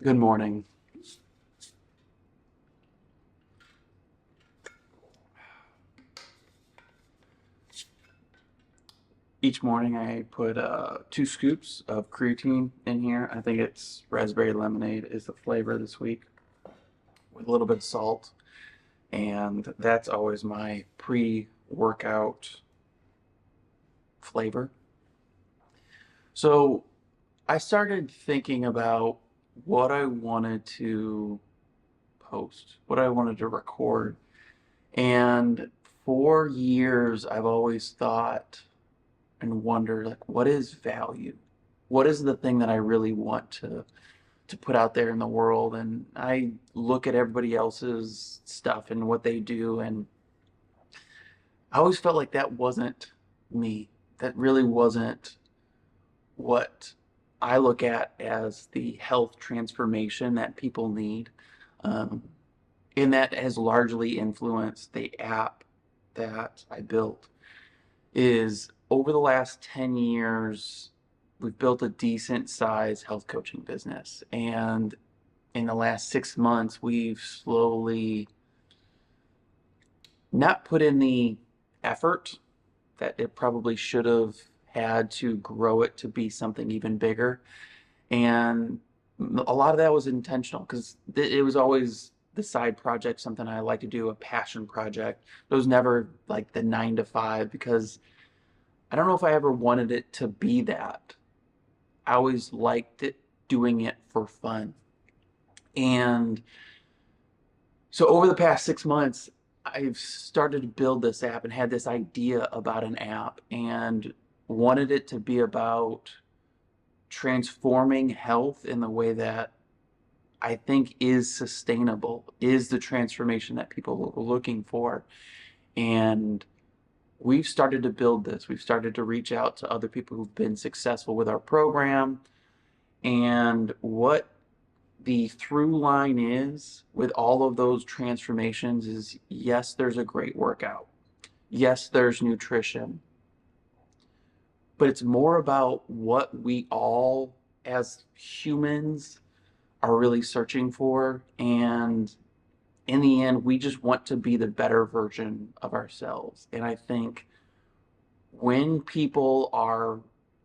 Good morning. Each morning I put 2 scoops of creatine in here. I think it's raspberry lemonade is the flavor this week with a little bit of salt. And that's always my pre-workout flavor. So I started thinking about what I wanted to post, what I wanted to record. And for years, I've always thought and wonder, like, what is value? What is the thing that I really want to put out there in the world? And I look at everybody else's stuff and what they do, and I always felt like that wasn't me. That really wasn't what I look at as the health transformation that people need. Um, and that has largely influenced the app that I built. Is over the last 10 years, we've built a decent sized health coaching business. And in the last 6 months, we've slowly not put in the effort that it probably should have had to grow it to be something even bigger. And a lot of that was intentional because it was always the side project, something I like to do, a passion project. It was never like the 9 to 5 because I don't know if I ever wanted it to be that. I always liked it doing it for fun. And so over the past 6 months, I've started to build this app and had this idea about an app and wanted it to be about transforming health in the way that I think is sustainable, is the transformation that people are looking for. And we've started to build this. We've started to reach out to other people who've been successful with our program. And what the through line is with all of those transformations is yes, there's a great workout. Yes, there's nutrition. But it's more about what we all, as humans, are really searching for. And in the end, we just want to be the better version of ourselves. And I think when people are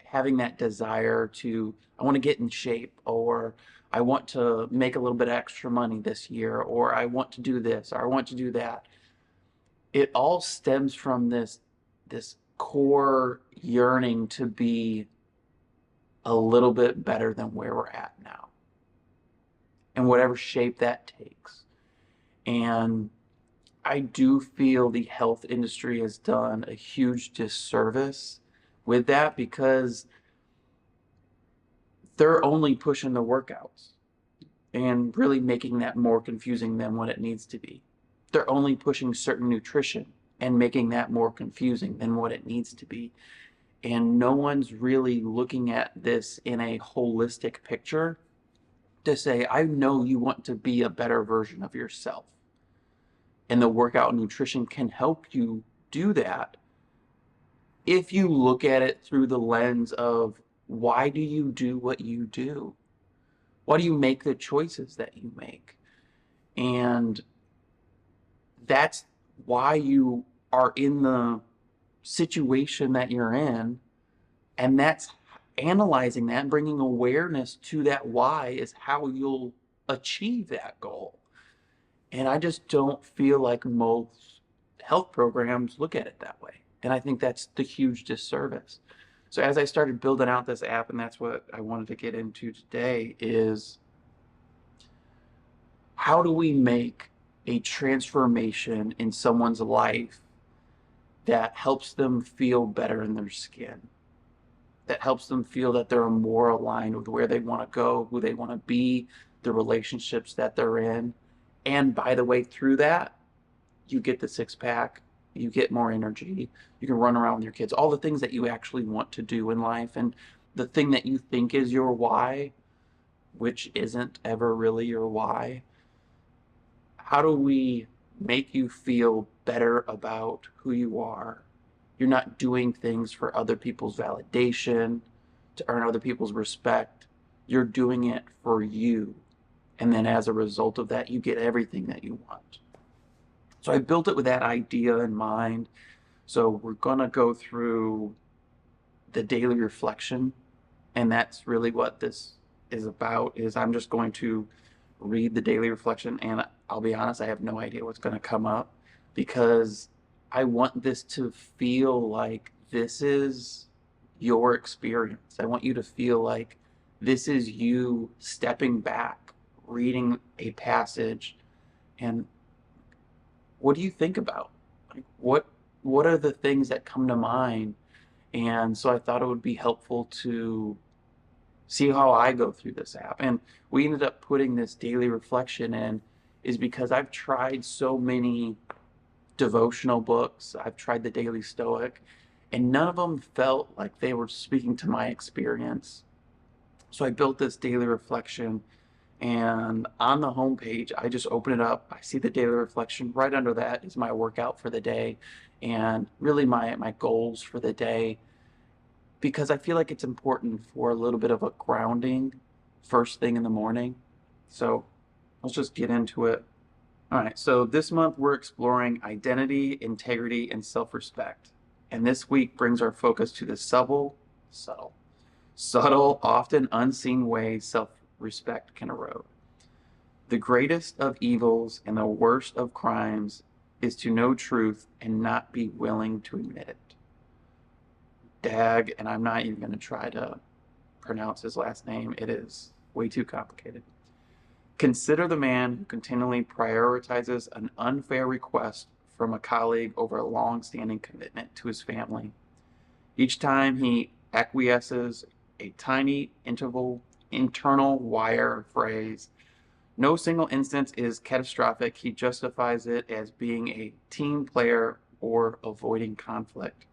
having that desire to, I want to get in shape, or I want to make a little bit of extra money this year, or I want to do this, or I want to do that, it all stems from this core yearning to be a little bit better than where we're at now, in whatever shape that takes. And I do feel the health industry has done a huge disservice with that because they're only pushing the workouts and really making that more confusing than what it needs to be. They're only pushing certain nutrition and making that more confusing than what it needs to be. And no one's really looking at this in a holistic picture to say, I know you want to be a better version of yourself. And the workout and nutrition can help you do that if you look at it through the lens of why do you do what you do? Why do you make the choices that you make? And that's why you are in the situation that you're in. And that's analyzing that and bringing awareness to that why is how you'll achieve that goal. And I just don't feel like most health programs look at it that way. And I think that's the huge disservice. So as I started building out this app, and that's what I wanted to get into today, is how do we make a transformation in someone's life that helps them feel better in their skin, that helps them feel that they're more aligned with where they want to go, who they want to be, the relationships that they're in. And by the way, through that, you get the 6 pack, you get more energy, you can run around with your kids, all the things that you actually want to do in life. And the thing that you think is your why, which isn't ever really your why, how do we make you feel better about who you are? You're not doing things for other people's validation, to earn other people's respect. You're doing it for you. And then as a result of that, you get everything that you want. So I built it with that idea in mind. So we're going to go through the daily reflection, and that's really what this is about. Is I'm just going to read the daily reflection, and I'll be honest, I have no idea what's going to come up, because I want this to feel like this is your experience. I want you to feel like this is you stepping back, reading a passage, and what do you think about? Like what are the things that come to mind? And so I thought it would be helpful to see how I go through this app. And we ended up putting this daily reflection in is because I've tried so many devotional books. I've tried the Daily Stoic, and none of them felt like they were speaking to my experience. So I built this daily reflection, and on the homepage, I just open it up. I see the daily reflection. Right under that is my workout for the day and really my goals for the day, because I feel like it's important for a little bit of a grounding first thing in the morning. So let's just get into it. All right, so this month we're exploring identity, integrity, and self-respect. And this week brings our focus to the subtle, often unseen ways self-respect can erode. The greatest of evils and the worst of crimes is to know truth and not be willing to admit it. Dag, and I'm not even going to try to pronounce his last name. It is way too complicated. Consider the man who continually prioritizes an unfair request from a colleague over a long-standing commitment to his family. Each time he acquiesces a tiny internal wire phrase. No single instance is catastrophic. He justifies it as being a team player or avoiding conflict.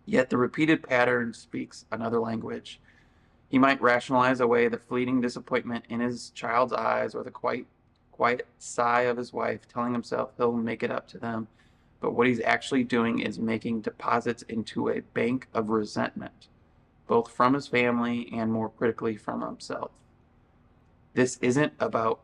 Yet the repeated pattern speaks another language. He might rationalize away the fleeting disappointment in his child's eyes or the quiet sigh of his wife, telling himself he'll make it up to them. But what he's actually doing is making deposits into a bank of resentment, both from his family and, more critically, from himself. This isn't about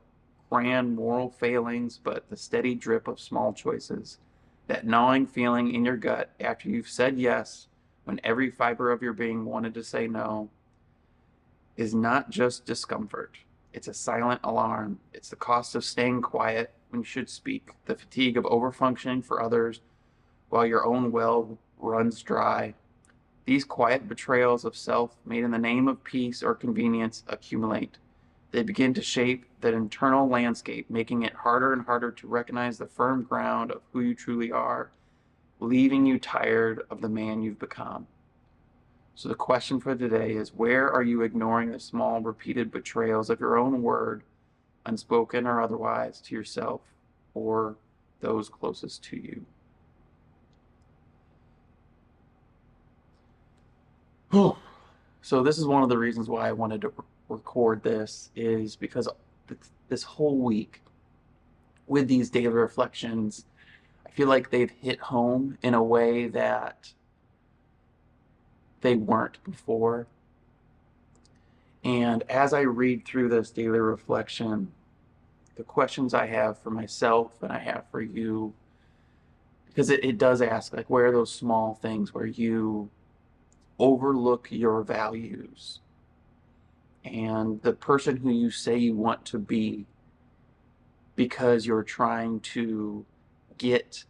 grand moral failings, but the steady drip of small choices, that gnawing feeling in your gut after you've said yes when every fiber of your being wanted to say no, is not just discomfort. It's a silent alarm. It's the cost of staying quiet when you should speak, the fatigue of overfunctioning for others while your own well runs dry. These quiet betrayals of self made in the name of peace or convenience accumulate. They begin to shape that internal landscape, making it harder and harder to recognize the firm ground of who you truly are, leaving you tired of the man you've become. So the question for today is, where are you ignoring the small, repeated betrayals of your own word, unspoken or otherwise, to yourself or those closest to you? So this is one of the reasons why I wanted to record this, is because this whole week with these daily reflections, I feel like they've hit home in a way that they weren't before. And as I read through this daily reflection, the questions I have for myself and I have for you, because it does ask, like, where are those small things where you overlook your values and the person who you say you want to be because you're trying to get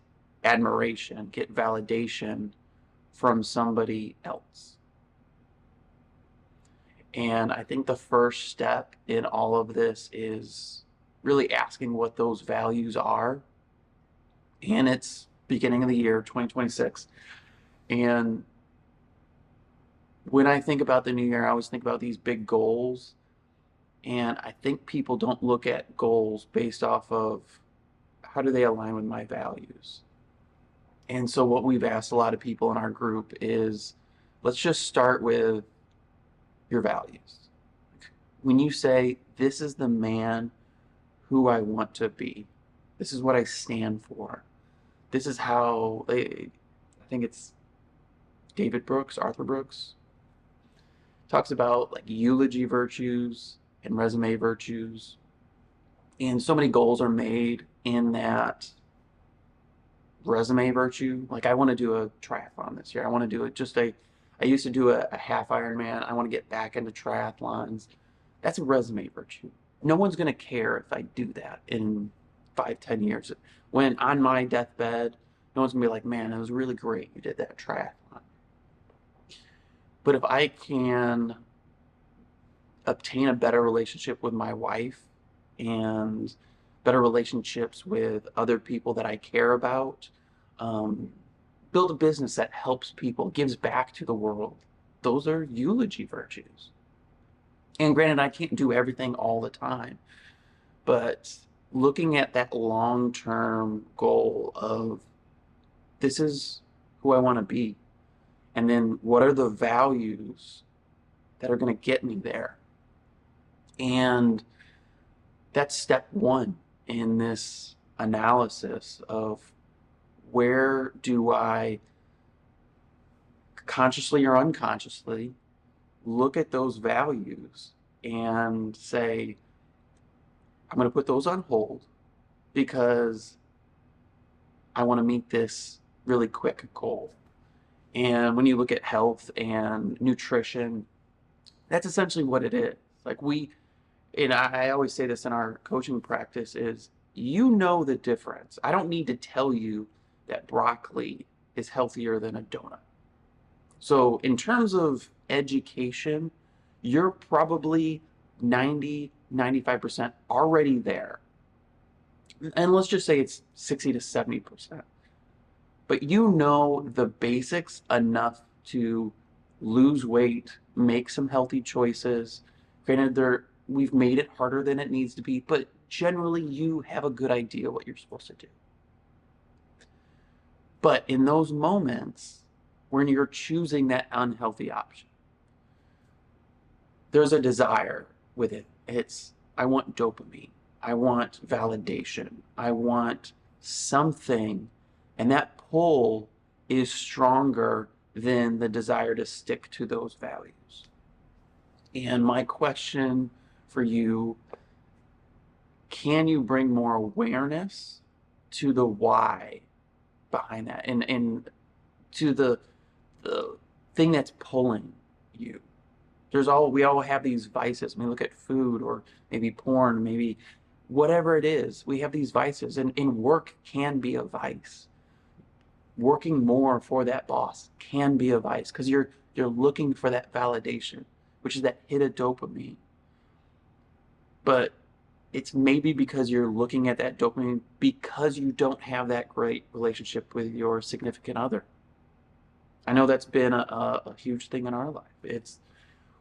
admiration, get validation from somebody else. And I think the first step in all of this is really asking what those values are. And it's beginning of the year, 2026. And when I think about the new year, I always think about these big goals. And I think people don't look at goals based off of how do they align with my values. And so what we've asked a lot of people in our group is, let's just start with your values. When you say, this is the man who I want to be, this is what I stand for, this is how, I think it's Arthur Brooks, talks about like eulogy virtues and resume virtues. And so many goals are made in that resume virtue. Like I want to do a triathlon this year. I want to do it just I used to do a half Ironman. I want to get back into triathlons. That's a resume virtue. No one's going to care if I do that in 5, 10 years. When on my deathbed, no one's going to be like, man, it was really great. You did that triathlon. But if I can obtain a better relationship with my wife and better relationships with other people that I care about, um, build a business that helps people, gives back to the world. Those are eulogy virtues. And granted, I can't do everything all the time, but looking at that long term goal of this is who I want to be, and then what are the values that are going to get me there? And that's step one in this analysis of where do I consciously or unconsciously look at those values and say, I'm going to put those on hold because I want to meet this really quick goal. And when you look at health and nutrition, that's essentially what it is. Like and I always say this in our coaching practice is you know the difference. I don't need to tell you that broccoli is healthier than a donut. So in terms of education, you're probably 90, 95% already there. And let's just say it's 60 to 70%. But you know the basics enough to lose weight, make some healthy choices. Granted, we've made it harder than it needs to be, but generally you have a good idea what you're supposed to do. But in those moments when you're choosing that unhealthy option, there's a desire with it. It's, I want dopamine. I want validation. I want something. And that pull is stronger than the desire to stick to those values. And my question for you, can you bring more awareness to the why behind that and to the thing that's pulling you? We all have these vices. I mean, look at food or maybe porn, maybe whatever it is. We have these vices, and work can be a vice. Working more for that boss can be a vice because you're looking for that validation, which is that hit of dopamine. But it's maybe because you're looking at that dopamine because you don't have that great relationship with your significant other. I know that's been a huge thing in our life. It's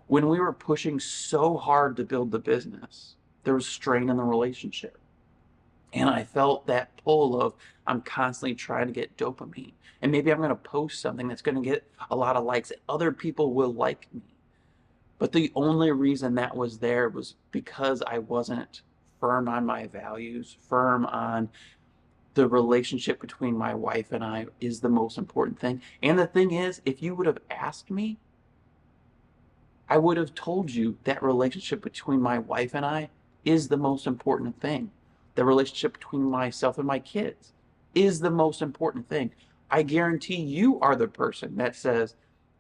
when we were pushing so hard to build the business, there was strain in the relationship. And I felt that pull of I'm constantly trying to get dopamine. And maybe I'm going to post something that's going to get a lot of likes. Other people will like me. But the only reason that was there was because I wasn't firm on my values, firm on the relationship between my wife and I is the most important thing. And the thing is, if you would have asked me, I would have told you that relationship between my wife and I is the most important thing. The relationship between myself and my kids is the most important thing. I guarantee you are the person that says,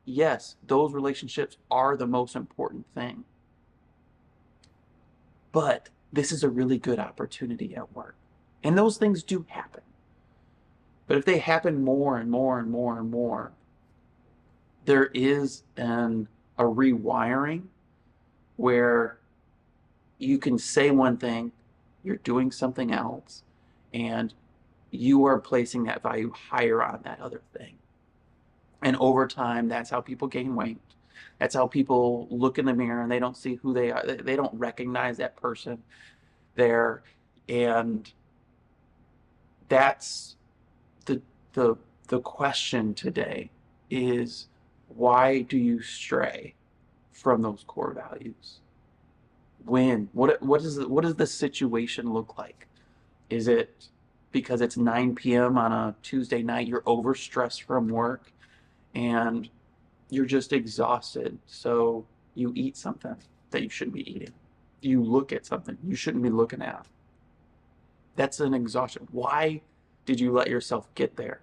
yes, those relationships are the most important thing. But this is a really good opportunity at work. And those things do happen. But if they happen more and more and more and more, there is a rewiring where you can say one thing, you're doing something else, and you are placing that value higher on that other thing. And over time, that's how people gain weight. That's how people look in the mirror and they don't see who they are. They don't recognize that person there. And that's the the the question today is why do you stray from those core values? When? What does the situation look like? Is it because it's 9 p.m. on a Tuesday night, you're overstressed from work and you're just exhausted, so you eat something that you shouldn't be eating. You look at something you shouldn't be looking at. That's an exhaustion. Why did you let yourself get there?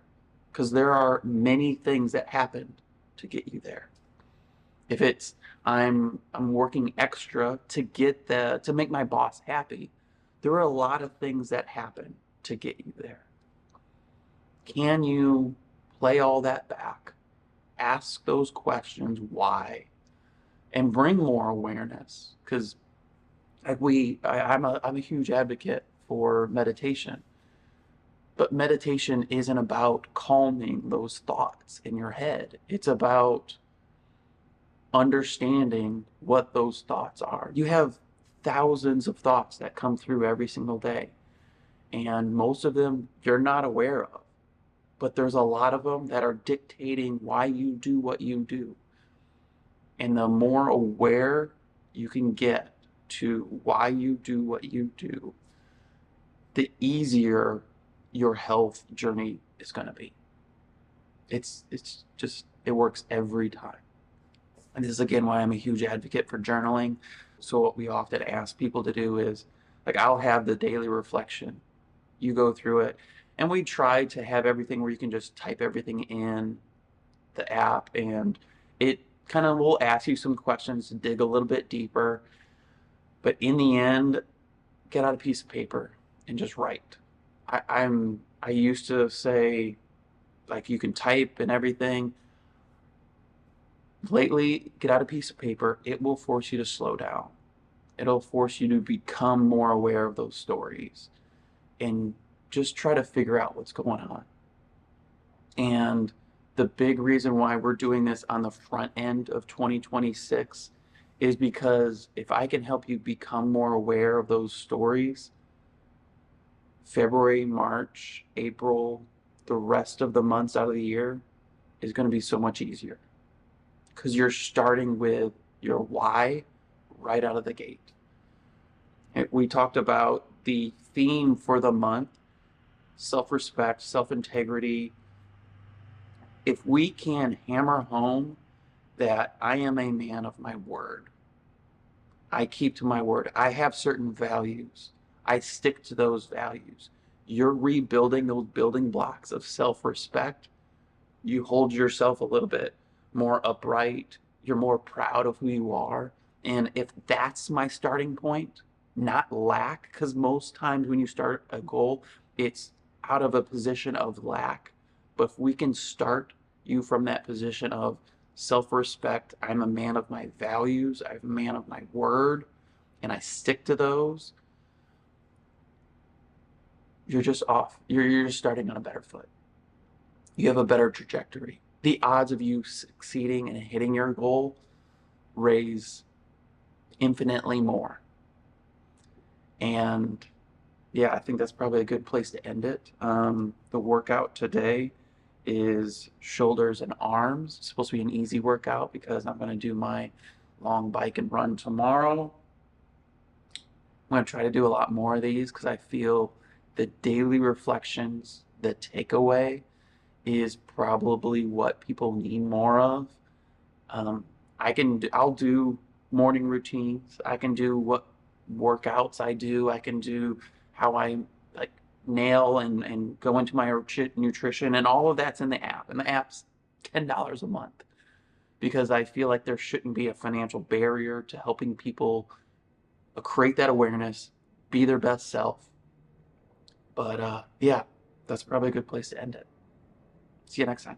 Because there are many things that happened to get you there. If it's I'm working extra to get to make my boss happy, there are a lot of things that happen to get you there. Can you play all that back? Ask those questions why and bring more awareness because I'm a huge advocate for meditation, but meditation isn't about calming those thoughts in your head. It's about understanding what those thoughts are. You have thousands of thoughts that come through every single day, and most of them you're not aware of, but there's a lot of them that are dictating why you do what you do. And the more aware you can get to why you do what you do, the easier your health journey is going to be. It's just it works every time. And this is again why I'm a huge advocate for journaling. So what we often ask people to do is like I'll have the daily reflection. You go through it, and we try to have everything where you can just type everything in the app, and it kind of will ask you some questions to dig a little bit deeper. But in the end, get out a piece of paper and just write. I used to say like you can type and everything. Lately, get out a piece of paper. It will force you to slow down. It'll force you to become more aware of those stories and just try to figure out what's going on. And the big reason why we're doing this on the front end of 2026 is because if I can help you become more aware of those stories, February, March, April, the rest of the months out of the year is going to be so much easier because you're starting with your why right out of the gate. We talked about the theme for the month, self-respect, self-integrity. If we can hammer home that I am a man of my word, I keep to my word, I have certain values, I stick to those values. You're rebuilding those building blocks of self-respect. You hold yourself a little bit more upright. You're more proud of who you are. And if that's my starting point, not lack, because most times when you start a goal, it's out of a position of lack. But if we can start you from that position of self-respect, I'm a man of my values, I'm a man of my word, and I stick to those, you're just off. You're just starting on a better foot. You have a better trajectory. The odds of you succeeding and hitting your goal raise infinitely more. And yeah, I think that's probably a good place to end it. The workout today is shoulders and arms. It's supposed to be an easy workout because I'm going to do my long bike and run tomorrow. I'm going to try to do a lot more of these because I feel the daily reflections, the takeaway is probably what people need more of. I'll do morning routines. I can do what workouts I do. I can do how I like nail and go into my nutrition, and all of that's in the app. And the app's $10 a month because I feel like there shouldn't be a financial barrier to helping people create that awareness, be their best self. But yeah, that's probably a good place to end it. See you next time.